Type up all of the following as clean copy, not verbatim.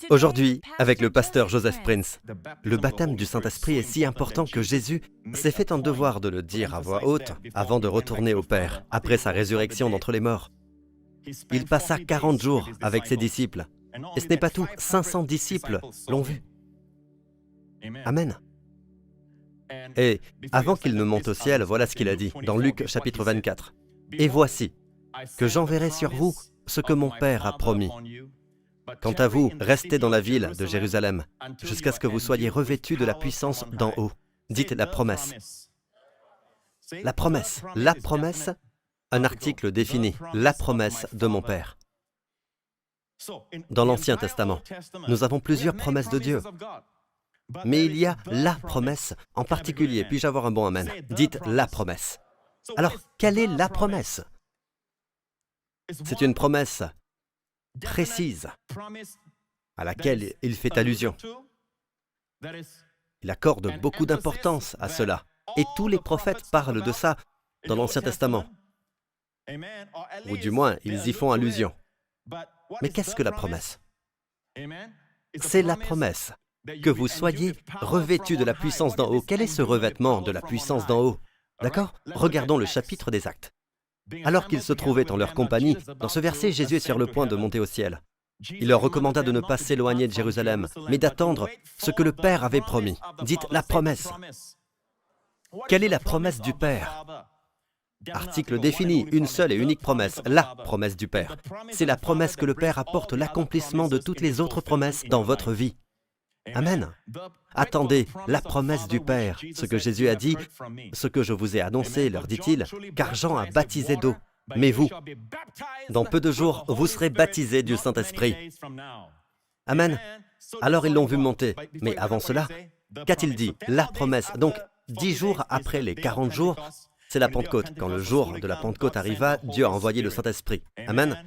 Aujourd'hui, avec le pasteur Joseph Prince, le baptême du Saint-Esprit est si important que Jésus s'est fait un devoir de le dire à voix haute avant de retourner au Père, après sa résurrection d'entre les morts. Il passa 40 jours avec ses disciples. Et ce n'est pas tout, 500 disciples l'ont vu. Amen. Et avant qu'il ne monte au ciel, voilà ce qu'il a dit dans Luc chapitre 24. « Et voici que j'enverrai sur vous ce que mon Père a promis. Quant à vous, restez dans la ville de Jérusalem, jusqu'à ce que vous soyez revêtus de la puissance d'en haut. » Dites la promesse. La promesse, un article défini, la promesse de mon Père. Dans l'Ancien Testament, nous avons plusieurs promesses de Dieu. Mais il y a la promesse en particulier. Puis-je avoir un bon amen? Dites la promesse. Alors, quelle est la promesse? C'est une promesse précise à laquelle il fait allusion. Il accorde beaucoup d'importance à cela. Et tous les prophètes parlent de ça dans l'Ancien Testament. Ou du moins, ils y font allusion. Mais qu'est-ce que la promesse? C'est la promesse que vous soyez revêtus de la puissance d'en haut. Quel est ce revêtement de la puissance d'en haut? D'accord? Regardons le chapitre des Actes. Alors qu'ils se trouvaient en leur compagnie, dans ce verset, Jésus est sur le point de monter au ciel. Il leur recommanda de ne pas s'éloigner de Jérusalem, mais d'attendre ce que le Père avait promis. Dites la promesse. Quelle est la promesse du Père? Article défini, une seule et unique promesse, la promesse du Père. C'est la promesse que le Père apporte l'accomplissement de toutes les autres promesses dans votre vie. Amen. Attendez la promesse du Père, ce que Jésus a dit, ce que je vous ai annoncé, leur dit-il, car Jean a baptisé d'eau. Mais vous, dans peu de jours, vous serez baptisés du Saint-Esprit. Amen. Alors ils l'ont vu monter. Mais avant cela, qu'a-t-il dit? La promesse. Donc, 10 jours après les 40 jours, c'est la Pentecôte. Quand le jour de la Pentecôte arriva, Dieu a envoyé le Saint-Esprit. Amen.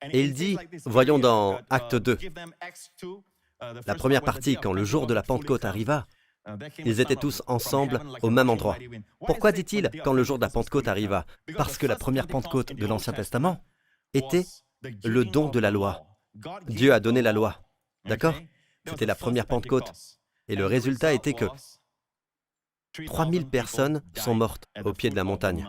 Et il dit, voyons dans Acte 2, la première partie, quand le jour de la Pentecôte arriva, ils étaient tous ensemble au même endroit. Pourquoi dit-il quand le jour de la Pentecôte arriva? Parce que la première Pentecôte de l'Ancien Testament était le don de la loi. Dieu a donné la loi. D'accord? C'était la première Pentecôte. Et le résultat était que 3000 personnes sont mortes au pied de la montagne.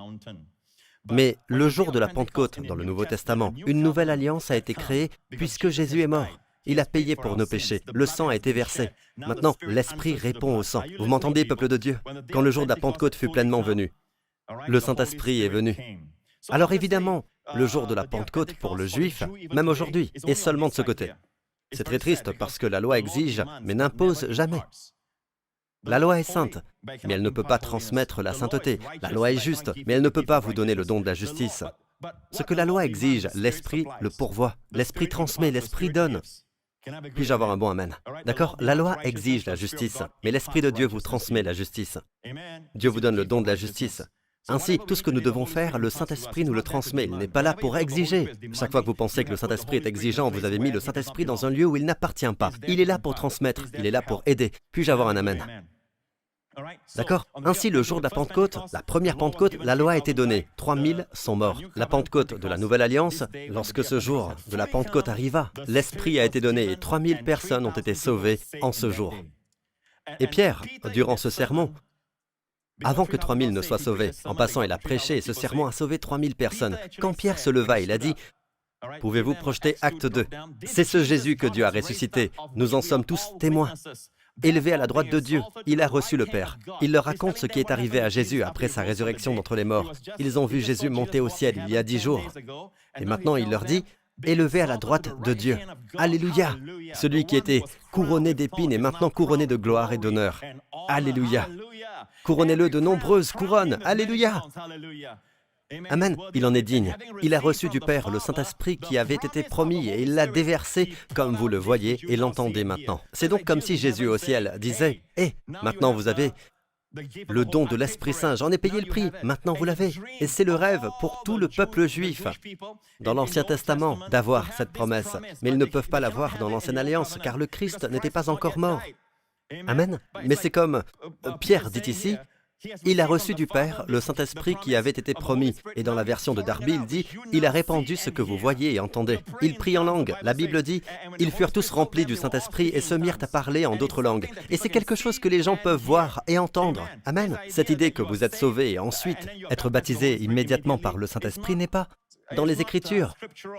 Mais le jour de la Pentecôte, dans le Nouveau Testament, une nouvelle alliance a été créée puisque Jésus est mort. Il a payé pour nos péchés. Le sang a été versé. Maintenant, l'Esprit répond au sang. Vous m'entendez, peuple de Dieu? Quand le jour de la Pentecôte fut pleinement venu, le Saint-Esprit est venu. Alors évidemment, le jour de la Pentecôte pour le Juif, même aujourd'hui, est seulement de ce côté. C'est très triste parce que la loi exige, mais n'impose jamais. La loi est sainte, mais elle ne peut pas transmettre la sainteté. La loi est juste, mais elle ne peut pas vous donner le don de la justice. Ce que la loi exige, l'Esprit le pourvoit. L'Esprit transmet, l'Esprit donne. Puis-je avoir un bon amen? D'accord? La loi exige la justice, mais l'Esprit de Dieu vous transmet la justice. Dieu vous donne le don de la justice. Ainsi, tout ce que nous devons faire, le Saint-Esprit nous le transmet. Il n'est pas là pour exiger. Chaque fois que vous pensez que le Saint-Esprit est exigeant, vous avez mis le Saint-Esprit dans un lieu où il n'appartient pas. Il est là pour transmettre, il est là pour aider. Puis-je avoir un amen? D'accord? Ainsi, le jour de la Pentecôte, la première Pentecôte, la loi a été donnée. 3000 sont morts. La Pentecôte de la Nouvelle Alliance, lorsque ce jour de la Pentecôte arriva, l'Esprit a été donné et 3000 personnes ont été sauvées en ce jour. Et Pierre, durant ce sermon, avant que 3000 ne soient sauvés, en passant, il a prêché et ce sermon a sauvé 3000 personnes. Quand Pierre se leva, il a dit, « Pouvez-vous projeter Acte 2 ? C'est ce Jésus que Dieu a ressuscité. Nous en sommes tous témoins. » Élevé à la droite de Dieu, il a reçu le Père. Il leur raconte ce qui est arrivé à Jésus après sa résurrection d'entre les morts. Ils ont vu Jésus monter au ciel il y a 10 jours. Et maintenant, il leur dit, élevé à la droite de Dieu. Alléluia! Celui qui était couronné d'épines est maintenant couronné de gloire et d'honneur. Alléluia! Couronnez-le de nombreuses couronnes. Alléluia! Amen. Il en est digne. Il a reçu du Père le Saint-Esprit qui avait été promis et il l'a déversé comme vous le voyez et l'entendez maintenant. C'est donc comme si Jésus au ciel disait, « Hé, maintenant vous avez le don de l'Esprit Saint, j'en ai payé le prix, maintenant vous l'avez. » Et c'est le rêve pour tout le peuple juif dans l'Ancien Testament d'avoir cette promesse. Mais ils ne peuvent pas l'avoir dans l'Ancienne Alliance car le Christ n'était pas encore mort. Amen. Mais c'est comme Pierre dit ici, Il a reçu du Père le Saint-Esprit qui avait été promis. Et dans la version de Darby, il dit « Il a répandu ce que vous voyez et entendez. » Il prie en langue. La Bible dit « Ils furent tous remplis du Saint-Esprit et se mirent à parler en d'autres langues. » Et c'est quelque chose que les gens peuvent voir et entendre. Amen. Cette idée que vous êtes sauvés et ensuite être baptisés immédiatement par le Saint-Esprit n'est pas dans les Écritures.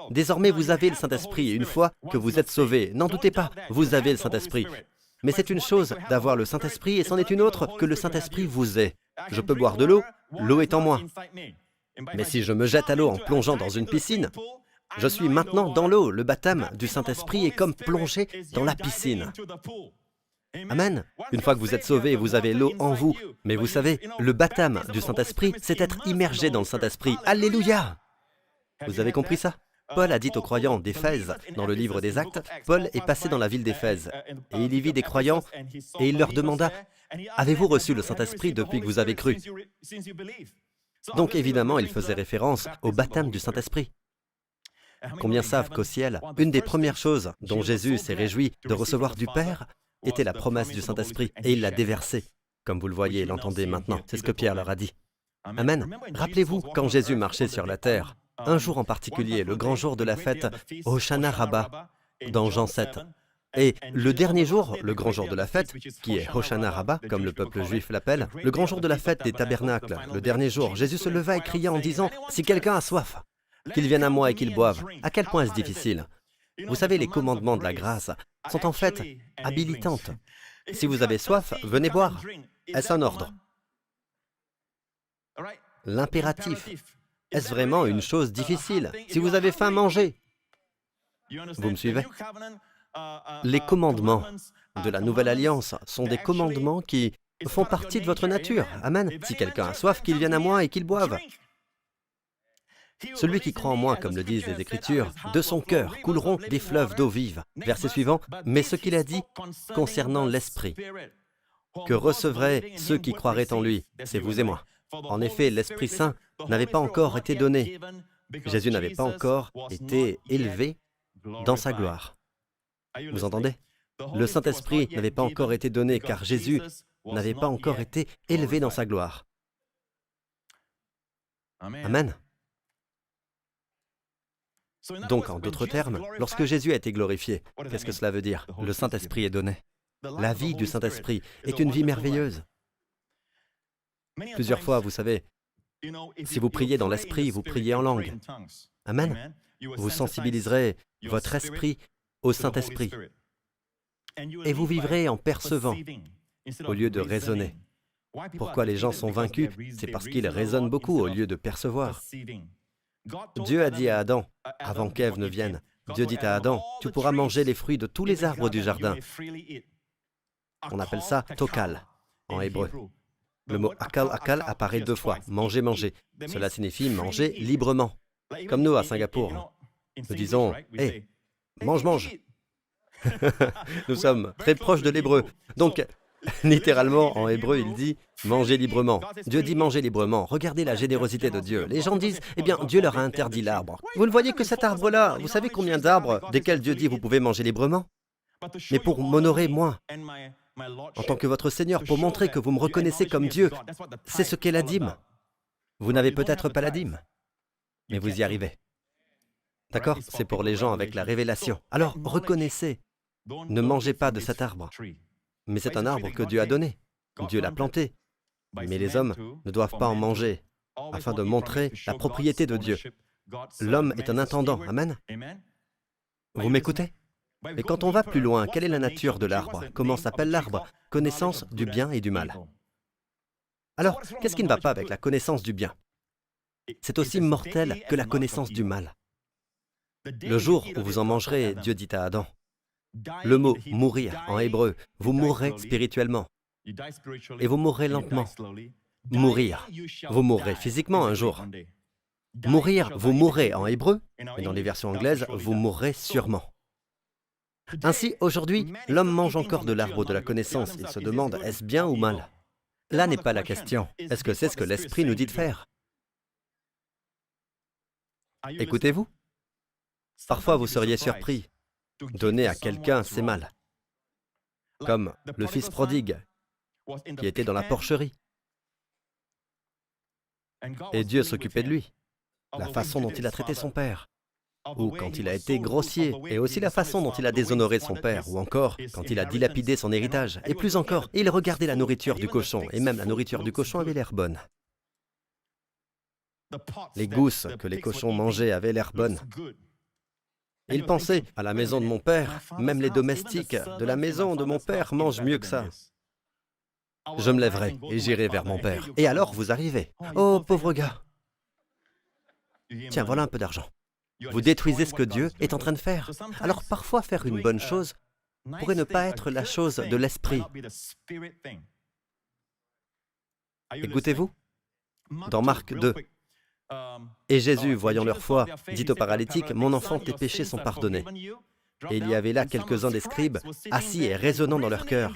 Désormais, vous avez le Saint-Esprit. Et une fois que vous êtes sauvés, n'en doutez pas, vous avez le Saint-Esprit. Mais c'est une chose d'avoir le Saint-Esprit et c'en est une autre que le Saint-Esprit vous est. Je peux boire de l'eau, l'eau est en moi. Mais si je me jette à l'eau en plongeant dans une piscine, je suis maintenant dans l'eau. Le baptême du Saint-Esprit est comme plonger dans la piscine. Amen. Une fois que vous êtes sauvés, vous avez l'eau en vous. Mais vous savez, le baptême du Saint-Esprit, c'est être immergé dans le Saint-Esprit. Alléluia! Vous avez compris ça? Paul a dit aux croyants d'Éphèse, dans le livre des Actes, Paul est passé dans la ville d'Éphèse, et il y vit des croyants, et il leur demanda, « Avez-vous reçu le Saint-Esprit depuis que vous avez cru ?» Donc évidemment, il faisait référence au baptême du Saint-Esprit. Combien savent qu'au ciel, une des premières choses dont Jésus s'est réjoui de recevoir du Père était la promesse du Saint-Esprit, et il l'a déversée, comme vous le voyez et l'entendez maintenant. C'est ce que Pierre leur a dit. Amen. Rappelez-vous, quand Jésus marchait sur la terre, un jour en particulier, le grand jour de la fête, Hoshana Rabbah, dans Jean 7. Et le dernier jour, le grand jour de la fête, qui est Hoshana Rabbah, comme le peuple juif l'appelle, le grand jour de la fête des tabernacles, le dernier jour, Jésus se leva et cria en disant « Si quelqu'un a soif, qu'il vienne à moi et qu'il boive. » À quel point est-ce difficile? Vous savez, les commandements de la grâce sont en fait habilitantes. Si vous avez soif, venez boire. Est-ce un ordre? L'impératif. Est-ce vraiment une chose difficile? Si vous avez faim, mangez. Vous me suivez? Les commandements de la Nouvelle Alliance sont des commandements qui font partie de votre nature. Amen. Si quelqu'un a soif, qu'il vienne à moi et qu'il boive. Celui qui croit en moi, comme le disent les Écritures, de son cœur couleront des fleuves d'eau vive. Verset suivant, mais ce qu'il a dit concernant l'Esprit, que recevraient ceux qui croiraient en lui, c'est vous et moi. En effet, l'Esprit Saint n'avait pas encore été donné. Jésus n'avait pas encore été élevé dans sa gloire. Vous entendez? Le Saint-Esprit n'avait pas encore été donné car Jésus n'avait pas encore été élevé dans sa gloire. Amen. Donc, en d'autres termes, lorsque Jésus a été glorifié, qu'est-ce que cela veut dire? Le Saint-Esprit est donné. La vie du Saint-Esprit est une vie merveilleuse. Plusieurs fois, vous savez, si vous priez dans l'Esprit, vous priez en langue. Amen. Vous sensibiliserez votre esprit au Saint-Esprit. Et vous vivrez en percevant, au lieu de raisonner. Pourquoi les gens sont vaincus? C'est parce qu'ils raisonnent beaucoup au lieu de percevoir. Dieu a dit à Adam, avant qu'Ève ne vienne, Dieu dit à Adam, « Tu pourras manger les fruits de tous les arbres du jardin. » On appelle ça « tokal » en hébreu. Le mot « akal » apparaît 2 fois, « manger, manger ». Cela signifie « manger librement ». Comme nous à Singapour, nous disons « Hé, mange, mange ». Nous sommes très proches de l'hébreu. Donc, littéralement, en hébreu, il dit « manger librement ». Dieu dit « manger librement ». Regardez la générosité de Dieu. Les gens disent « Eh bien, Dieu leur a interdit l'arbre ». Vous ne voyez que cet arbre-là. Vous savez combien d'arbres desquels Dieu dit « vous pouvez manger librement » ? Mais pour m'honorer, moi, en tant que votre Seigneur, pour montrer que vous me reconnaissez comme Dieu, c'est ce qu'est la dîme. Vous n'avez peut-être pas la dîme, mais vous y arrivez. D'accord? C'est pour les gens avec la révélation. Alors, reconnaissez, ne mangez pas de cet arbre. Mais c'est un arbre que Dieu a donné. Dieu l'a planté. Mais les hommes ne doivent pas en manger, afin de montrer la propriété de Dieu. L'homme est un intendant. Amen? Vous m'écoutez? Et quand on va plus loin, quelle est la nature de l'arbre? Comment s'appelle l'arbre? Connaissance du bien et du mal. Alors, qu'est-ce qui ne va pas avec la connaissance du bien? C'est aussi mortel que la connaissance du mal. Le jour où vous en mangerez, Dieu dit à Adam, le mot « mourir » en hébreu, vous mourrez spirituellement. Et vous mourrez lentement. Mourir, vous mourrez physiquement un jour. Mourir, vous mourrez en hébreu, et dans les versions anglaises, vous mourrez sûrement. Ainsi, aujourd'hui, l'homme mange encore de l'arbre de la connaissance. Il se demande, est-ce bien ou mal? Là n'est pas la question. Est-ce que c'est ce que l'Esprit nous dit de faire? Écoutez-vous? Parfois, vous seriez surpris. Donner à quelqu'un, c'est mal. Comme le fils prodigue, qui était dans la porcherie. Et Dieu s'occupait de lui. La façon dont il a traité son père, ou quand il a été grossier, et aussi la façon dont il a déshonoré son père, ou encore quand il a dilapidé son héritage, et plus encore, il regardait la nourriture du cochon, et même la nourriture du cochon avait l'air bonne. Les gousses que les cochons mangeaient avaient l'air bonnes. Il pensait, à la maison de mon père, même les domestiques de la maison de mon père mangent mieux que ça. Je me lèverai et j'irai vers mon père. Et alors vous arrivez. Oh, pauvre gars. Tiens, voilà un peu d'argent. Vous détruisez ce que Dieu est en train de faire. Alors parfois faire une bonne chose pourrait ne pas être la chose de l'esprit. Écoutez-vous, dans Marc 2, et Jésus, voyant leur foi, dit au paralytique, « Mon enfant, tes péchés sont pardonnés. » Et il y avait là quelques-uns des scribes, assis et raisonnant dans leur cœur.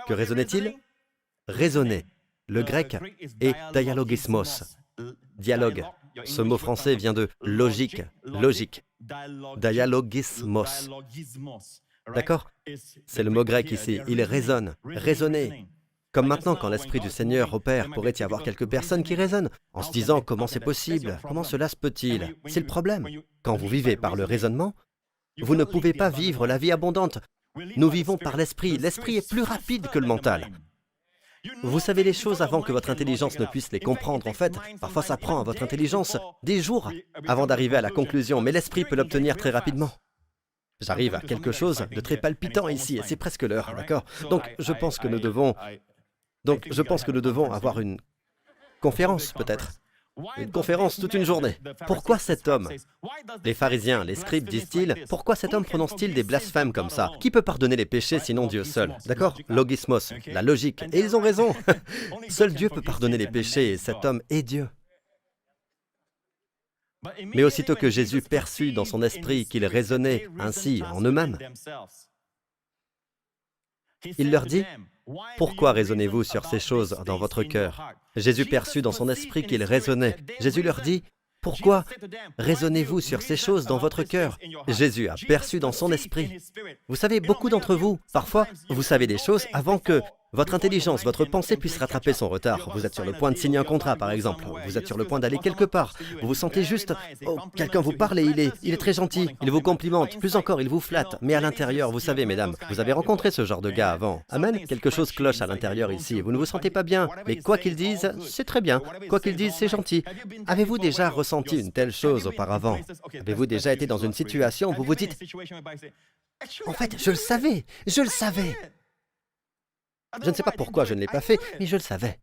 Que raisonnait-il? Raisonner. Le grec est dialogismos, dialogue. Ce mot français vient de logique, logique. Dialogismos. D'accord? C'est le mot grec ici. Il raisonne, raisonner. Comme maintenant, quand l'Esprit du Seigneur opère, pourrait y avoir quelques personnes qui raisonnent, en se disant « Comment c'est possible? Comment cela se peut-il ?» C'est le problème. Quand vous vivez par le raisonnement, vous ne pouvez pas vivre la vie abondante. Nous vivons par l'Esprit. L'Esprit est plus rapide que le mental. Vous savez les choses avant que votre intelligence ne puisse les comprendre. En fait, parfois ça prend à votre intelligence des jours avant d'arriver à la conclusion, mais l'Esprit peut l'obtenir très rapidement. J'arrive à quelque chose de très palpitant ici, et c'est presque l'heure, d'accord? Donc je pense que nous devons avoir une conférence, peut-être. Une conférence toute une journée. Pourquoi cet homme? Les pharisiens, les scribes disent-ils, pourquoi cet homme prononce-t-il des blasphèmes comme ça? Qui peut pardonner les péchés sinon Dieu seul? D'accord? Logismos, la logique. Et ils ont raison. Seul Dieu peut pardonner les péchés et cet homme est Dieu. Mais aussitôt que Jésus perçut dans son esprit qu'ils raisonnaient ainsi en eux-mêmes, il leur dit, « Pourquoi raisonnez-vous sur ces choses dans votre cœur ?» Jésus perçut dans son esprit qu'ils raisonnaient. Jésus leur dit, « Pourquoi raisonnez-vous sur ces choses dans votre cœur ?» Jésus a perçu dans son esprit. Vous savez, beaucoup d'entre vous, parfois, vous savez des choses avant que votre intelligence, votre pensée puisse rattraper son retard. Vous êtes sur le point de signer un contrat, par exemple. Vous êtes sur le point d'aller quelque part. Vous vous sentez juste... Oh, quelqu'un vous parle et il est très gentil. Il vous complimente. Plus encore, il vous flatte. Mais à l'intérieur, vous savez, mesdames, vous avez rencontré ce genre de gars avant. Amen? Quelque chose cloche à l'intérieur ici. Vous ne vous sentez pas bien. Mais quoi qu'ils disent, c'est très bien. Quoi qu'ils disent, c'est gentil. Avez-vous déjà ressenti une telle chose auparavant? Avez-vous déjà été dans une situation où vous vous dites... En fait, je le savais. Je le savais. Je ne sais pas pourquoi je ne l'ai pas fait, mais je le savais.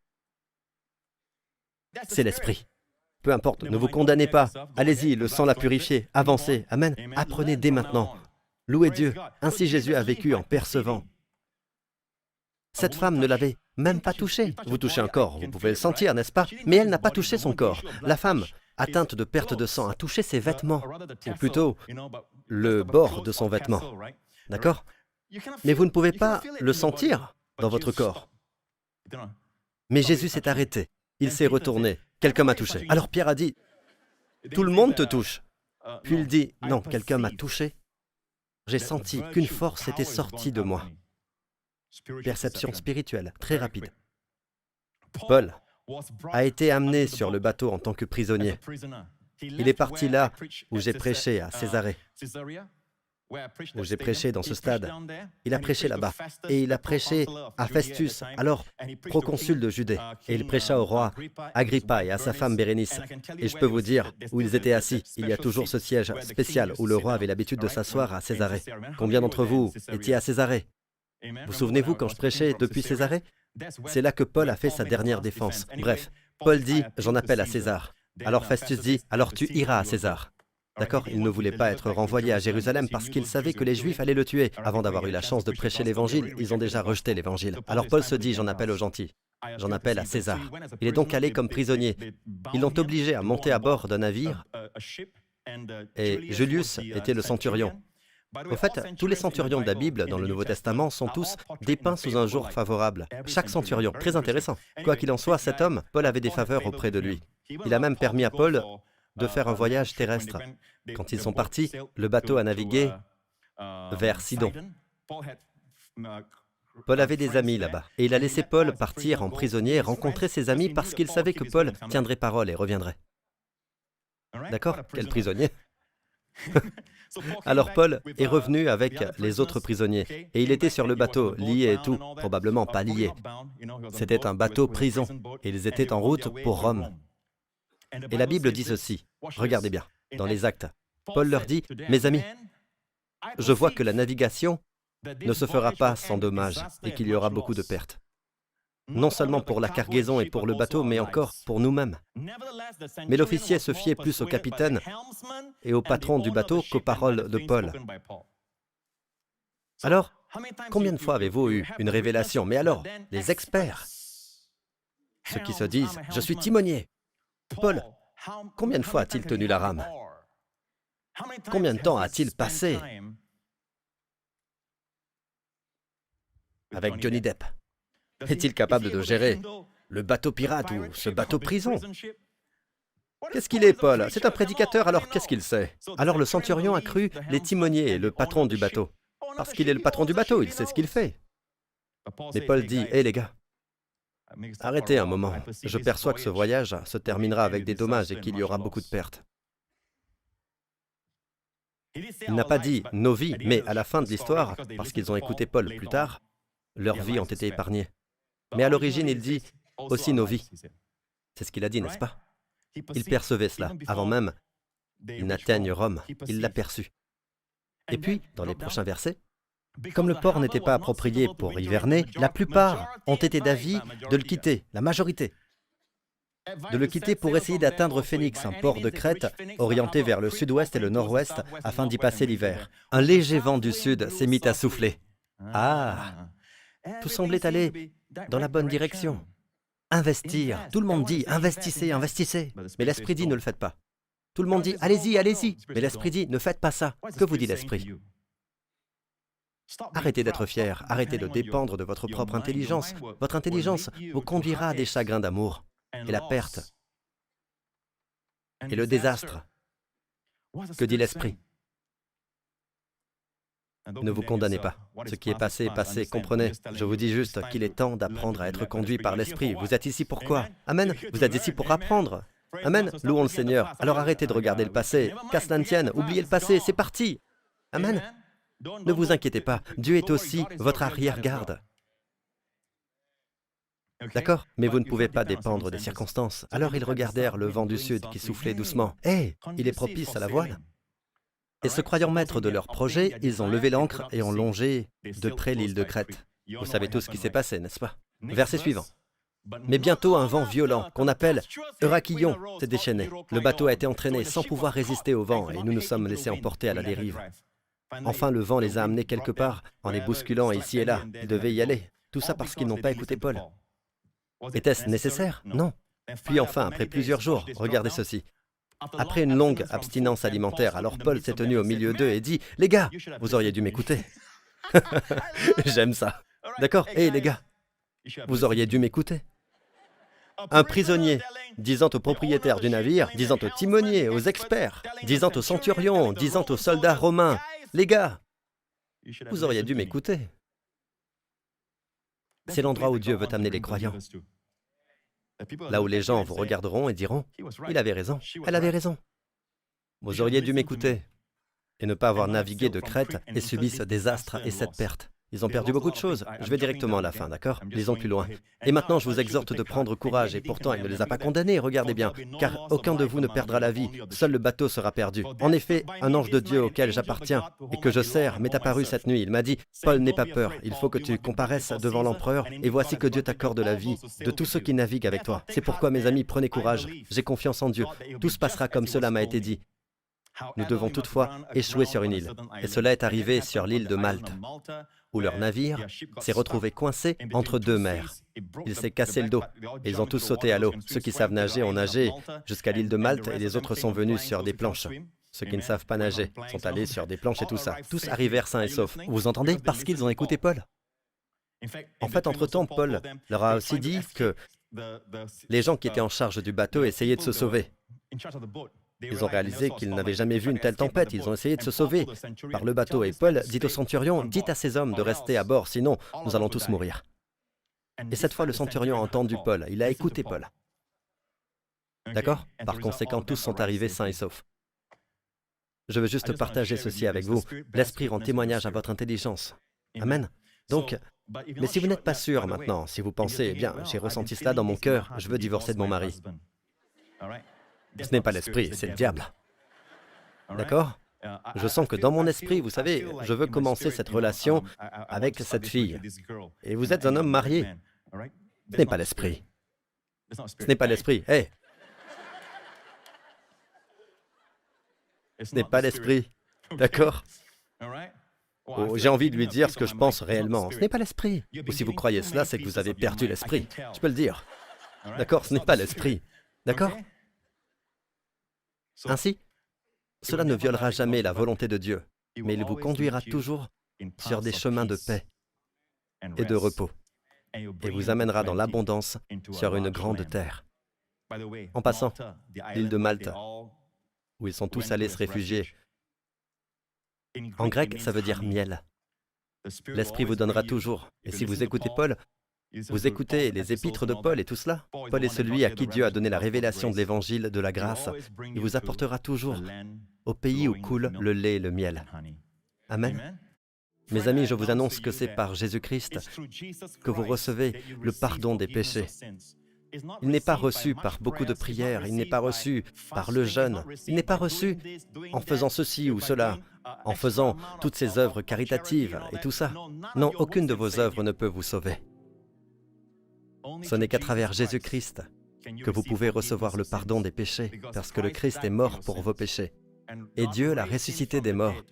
C'est l'esprit. Peu importe, ne vous condamnez pas. Allez-y, le sang l'a purifié. Avancez. Amen. Apprenez dès maintenant. Louez Dieu. Ainsi Jésus a vécu en percevant. Cette femme ne l'avait même pas touché. Vous touchez un corps, vous pouvez le sentir, n'est-ce pas? Mais elle n'a pas touché son corps. La femme, atteinte de perte de sang, a touché ses vêtements, ou plutôt le bord de son vêtement. D'accord? Mais vous ne pouvez pas le sentir dans votre corps. Mais Jésus s'est arrêté. Il s'est retourné. Quelqu'un m'a touché. Alors Pierre a dit, « Tout le monde te touche. » Puis il dit, « Non, quelqu'un m'a touché. J'ai senti qu'une force était sortie de moi. » Perception spirituelle, très rapide. Paul a été amené sur le bateau en tant que prisonnier. Il est parti là où j'ai prêché à Césarée, où j'ai prêché dans ce stade. Il a prêché là-bas, et il a prêché à Festus, alors proconsul de Judée, et il prêcha au roi Agrippa et à sa femme Bérénice. Et je peux vous dire, où ils étaient assis, il y a toujours ce siège spécial où le roi avait l'habitude de s'asseoir à Césarée. Combien d'entre vous étiez à Césarée? Vous souvenez-vous quand je prêchais depuis Césarée? C'est là que Paul a fait sa dernière défense. Bref, Paul dit, j'en appelle à César. Alors Festus dit, alors tu iras à César. D'accord? Il ne voulait pas être renvoyé à Jérusalem parce qu'il savait que les Juifs allaient le tuer. Avant d'avoir eu la chance de prêcher l'Évangile, ils ont déjà rejeté l'Évangile. Alors Paul se dit, j'en appelle aux gentils. J'en appelle à César. Il est donc allé comme prisonnier. Ils l'ont obligé à monter à bord d'un navire et Julius était le centurion. Au fait, tous les centurions de la Bible dans le Nouveau Testament sont tous dépeints sous un jour favorable. Chaque centurion, très intéressant. Quoi qu'il en soit, cet homme, Paul avait des faveurs auprès de lui. Il a même permis à Paul de faire un voyage terrestre. Quand ils sont partis, le bateau a navigué vers Sidon. Paul avait des amis là-bas, et il a laissé Paul partir en prisonnier et rencontrer ses amis parce qu'il savait que Paul tiendrait parole et reviendrait. D'accord? Quel prisonnier? Alors Paul est revenu avec les autres prisonniers, et il était sur le bateau, lié et tout, probablement pas lié. C'était un bateau prison, et ils étaient en route pour Rome. Et la Bible dit ceci, regardez bien, dans les Actes. Paul leur dit, « Mes amis, je vois que la navigation ne se fera pas sans dommage et qu'il y aura beaucoup de pertes. Non seulement pour la cargaison et pour le bateau, mais encore pour nous-mêmes. » Mais l'officier se fiait plus au capitaine et au patron du bateau qu'aux paroles de Paul. Alors, combien de fois avez-vous eu une révélation? Mais alors, les experts, ceux qui se disent « Je suis timonier ». Paul, combien de fois a-t-il tenu la rame? Combien de temps a-t-il passé avec Johnny Depp? Est-il capable de gérer le bateau pirate ou ce bateau prison? Qu'est-ce qu'il est, Paul? C'est un prédicateur, alors qu'est-ce qu'il sait? Alors le centurion a cru les timoniers et le patron du bateau. Parce qu'il est le patron du bateau, il sait ce qu'il fait. Mais Paul dit, « Hé les gars, arrêtez un moment. Je perçois que ce voyage se terminera avec des dommages et qu'il y aura beaucoup de pertes. » Il n'a pas dit « nos vies », mais à la fin de l'histoire, parce qu'ils ont écouté Paul plus tard, leurs vies ont été épargnées. Mais à l'origine, il dit « aussi nos vies ». C'est ce qu'il a dit, n'est-ce pas? Il percevait cela, avant même qu'il n'atteigne Rome, il l'a perçu. Et puis, dans les prochains versets, comme le port n'était pas approprié pour hiverner, la plupart ont été d'avis de le quitter, la majorité. De le quitter pour essayer d'atteindre Phénix, un port de Crète orienté vers le sud-ouest et le nord-ouest afin d'y passer l'hiver. Un léger vent du sud s'est mis à souffler. Ah! Tout semblait aller dans la bonne direction. Investir. Tout le monde dit « investissez, investissez ». Mais l'Esprit dit « ne le faites pas ». Tout le monde dit « allez-y, allez-y ». Mais l'Esprit dit « ne faites pas ça ». Que vous dit l'Esprit? Arrêtez d'être fier, arrêtez de dépendre de votre propre intelligence. Votre intelligence vous conduira à des chagrins d'amour, et la perte, et le désastre. Que dit l'Esprit? Ne vous condamnez pas. Ce qui est passé, comprenez. Je vous dis juste qu'il est temps d'apprendre à être conduit par l'Esprit. Vous êtes ici pour quoi? Amen. Vous êtes ici pour apprendre. Amen. Louons le Seigneur. Alors arrêtez de regarder le passé. Qu'à cela ne tienne, oubliez le passé, c'est parti. Amen. Ne vous inquiétez pas. Dieu est aussi votre arrière-garde. D'accord? Mais vous ne pouvez pas dépendre des circonstances. Alors ils regardèrent le vent du sud qui soufflait doucement. Hé, il est propice à la voile. Et se croyant maîtres de leur projet, ils ont levé l'ancre et ont longé de près l'île de Crète. Vous savez tout ce qui s'est passé, n'est-ce pas? Verset suivant. Mais bientôt un vent violent, qu'on appelle Eurachillon, s'est déchaîné. Le bateau a été entraîné sans pouvoir résister au vent et nous nous sommes laissés emporter à la dérive. Enfin, le vent les a amenés quelque part, en les bousculant ici et là. Ils devaient y aller. Tout ça parce qu'ils n'ont pas écouté Paul. Était-ce nécessaire? Non. Puis enfin, après plusieurs jours, regardez ceci. Après une longue abstinence alimentaire, alors Paul s'est tenu au milieu d'eux et dit « Les gars, vous auriez dû m'écouter. » J'aime ça. D'accord? Hé les gars, vous auriez dû m'écouter. Un prisonnier disant au propriétaire du navire, disant au timonier, aux experts, disant aux centurions, disant aux soldats romains, « Les gars, vous auriez dû m'écouter. » C'est l'endroit où Dieu veut amener les croyants. Là où les gens vous regarderont et diront « Il avait raison, elle avait raison. Vous auriez dû m'écouter. » Et ne pas avoir navigué de Crète et subi ce désastre et cette perte. Ils ont perdu beaucoup de choses. Je vais directement à la fin, d'accord? Lisons plus loin. Et maintenant, je vous exhorte de prendre courage, et pourtant, il ne les a pas condamnés, regardez bien, car aucun de vous ne perdra la vie, seul le bateau sera perdu. En effet, un ange de Dieu auquel j'appartiens et que je sers m'est apparu cette nuit. Il m'a dit, « Paul, n'aie pas peur, il faut que tu comparaisses devant l'empereur, et voici que Dieu t'accorde la vie de tous ceux qui naviguent avec toi. C'est pourquoi, mes amis, prenez courage, j'ai confiance en Dieu. Tout se passera comme cela m'a été dit. Nous devons toutefois échouer sur une île. Et cela est arrivé sur l'île de Malte, où leur navire s'est retrouvé coincé entre deux mers. Il s'est cassé le dos. Ils ont tous sauté à l'eau. Ceux qui savent nager ont nagé jusqu'à l'île de Malte et les autres sont venus sur des planches. Ceux qui ne savent pas nager sont allés sur des planches et tout ça. Tous arrivèrent sains et saufs. Vous entendez? Parce qu'ils ont écouté Paul. En fait, entre-temps, Paul leur a aussi dit que les gens qui étaient en charge du bateau essayaient de se sauver. Ils ont réalisé qu'ils n'avaient jamais vu une telle tempête. Ils ont essayé de se sauver par le bateau. Et Paul dit au centurion, « Dites à ces hommes de rester à bord, sinon nous allons tous mourir. » Et cette fois, le centurion a entendu Paul. Il a écouté Paul. D'accord? Par conséquent, tous sont arrivés sains et saufs. Je veux juste partager ceci avec vous. L'Esprit rend témoignage à votre intelligence. Amen. Donc, mais si vous n'êtes pas sûr maintenant, si vous pensez, eh bien, j'ai ressenti cela dans mon cœur, je veux divorcer de mon mari. Ce n'est pas l'Esprit, c'est le diable. D'accord? Je sens que dans mon esprit, vous savez, je veux commencer cette relation avec cette fille. Et vous êtes un homme marié. Ce n'est pas l'Esprit. Ce n'est pas l'Esprit. Hé! Ce n'est pas l'Esprit. D'accord? Oh, j'ai envie de lui dire ce que je pense réellement. Ce n'est pas l'Esprit. Ou si vous croyez cela, c'est que vous avez perdu l'Esprit. Je peux le dire. D'accord? Ce n'est pas l'Esprit. D'accord? Ainsi, cela ne violera jamais la volonté de Dieu, mais il vous conduira toujours sur des chemins de paix et de repos, et vous amènera dans l'abondance sur une grande terre. En passant, l'île de Malte, où ils sont tous allés se réfugier, en grec, ça veut dire miel. L'Esprit vous donnera toujours, et si vous écoutez Paul, vous écoutez les épîtres de Paul et tout cela. Paul est celui à qui Dieu a donné la révélation de l'évangile de la grâce. Il vous apportera toujours au pays où coule le lait et le miel. Amen. Mes amis, je vous annonce que c'est par Jésus-Christ que vous recevez le pardon des péchés. Il n'est pas reçu par beaucoup de prières, il n'est pas reçu par le jeûne, il n'est pas reçu en faisant ceci ou cela, en faisant toutes ces œuvres caritatives et tout ça. Non, aucune de vos œuvres ne peut vous sauver. Ce n'est qu'à travers Jésus-Christ que vous pouvez recevoir le pardon des péchés, parce que le Christ est mort pour vos péchés. Et Dieu l'a ressuscité des morts,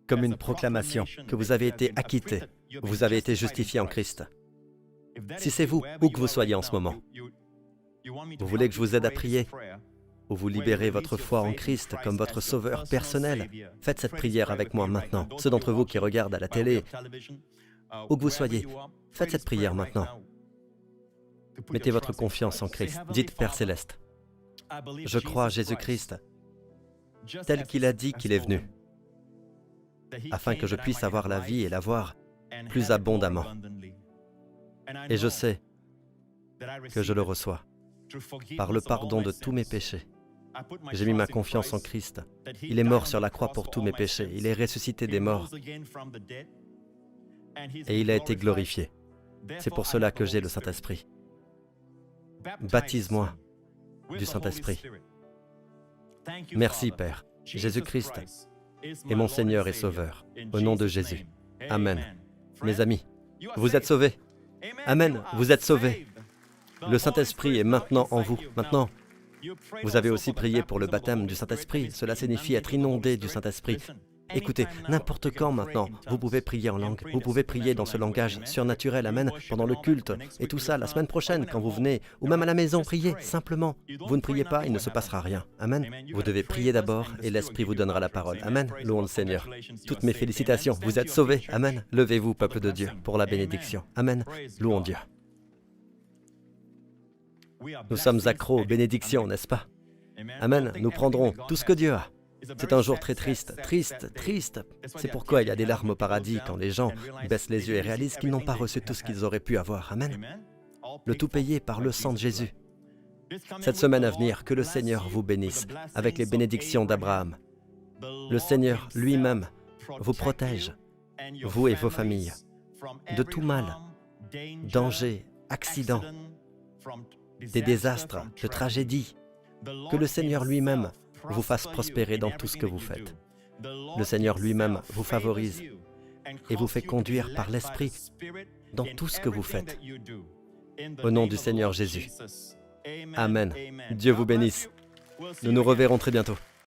comme une proclamation que vous avez été acquittés, vous avez été justifiés en Christ. Si c'est vous, où que vous soyez en ce moment, vous voulez que je vous aide à prier, ou vous libérez votre foi en Christ comme votre sauveur personnel, faites cette prière avec moi maintenant. Ceux d'entre vous qui regardent à la télé, où que vous soyez, faites cette prière maintenant. Mettez votre confiance en Christ. Dites, Père Céleste, je crois à Jésus-Christ tel qu'il a dit qu'il est venu, afin que je puisse avoir la vie et l'avoir plus abondamment. Et je sais que je le reçois par le pardon de tous mes péchés. J'ai mis ma confiance en Christ. Il est mort sur la croix pour tous mes péchés. Il est ressuscité des morts. Et il a été glorifié. C'est pour cela que j'ai le Saint-Esprit. Baptise-moi du Saint-Esprit. Merci, Père. Jésus-Christ est mon Seigneur et Sauveur. Au nom de Jésus. Amen. Mes amis, vous êtes sauvés. Amen. Vous êtes sauvés. Le Saint-Esprit est maintenant en vous. Maintenant, vous avez aussi prié pour le baptême du Saint-Esprit. Cela signifie être inondé du Saint-Esprit. Écoutez, n'importe quand maintenant, vous pouvez prier en langue. Vous pouvez prier dans ce langage surnaturel, amen, pendant le culte. Et tout ça, la semaine prochaine, quand vous venez, ou même à la maison, priez simplement. Vous ne priez pas, il ne se passera rien. Amen. Vous devez prier d'abord et l'Esprit vous donnera la parole. Amen. Louons le Seigneur. Toutes mes félicitations. Vous êtes sauvés. Amen. Levez-vous, peuple de Dieu, pour la bénédiction. Amen. Louons Dieu. Nous sommes accros aux bénédictions, n'est-ce pas? Amen. Nous prendrons tout ce que Dieu a. C'est un jour très triste, triste, triste. C'est pourquoi il y a des larmes au paradis quand les gens baissent les yeux et réalisent qu'ils n'ont pas reçu tout ce qu'ils auraient pu avoir. Amen. Le tout payé par le sang de Jésus. Cette semaine à venir, que le Seigneur vous bénisse avec les bénédictions d'Abraham. Le Seigneur lui-même vous protège, vous et vos familles, de tout mal, danger, accident, des désastres, de tragédies. Que le Seigneur lui-même vous fasse prospérer dans tout ce que vous faites. Le Seigneur lui-même vous favorise et vous fait conduire par l'Esprit dans tout ce que vous faites. Au nom du Seigneur Jésus. Amen. Dieu vous bénisse. Nous nous reverrons très bientôt.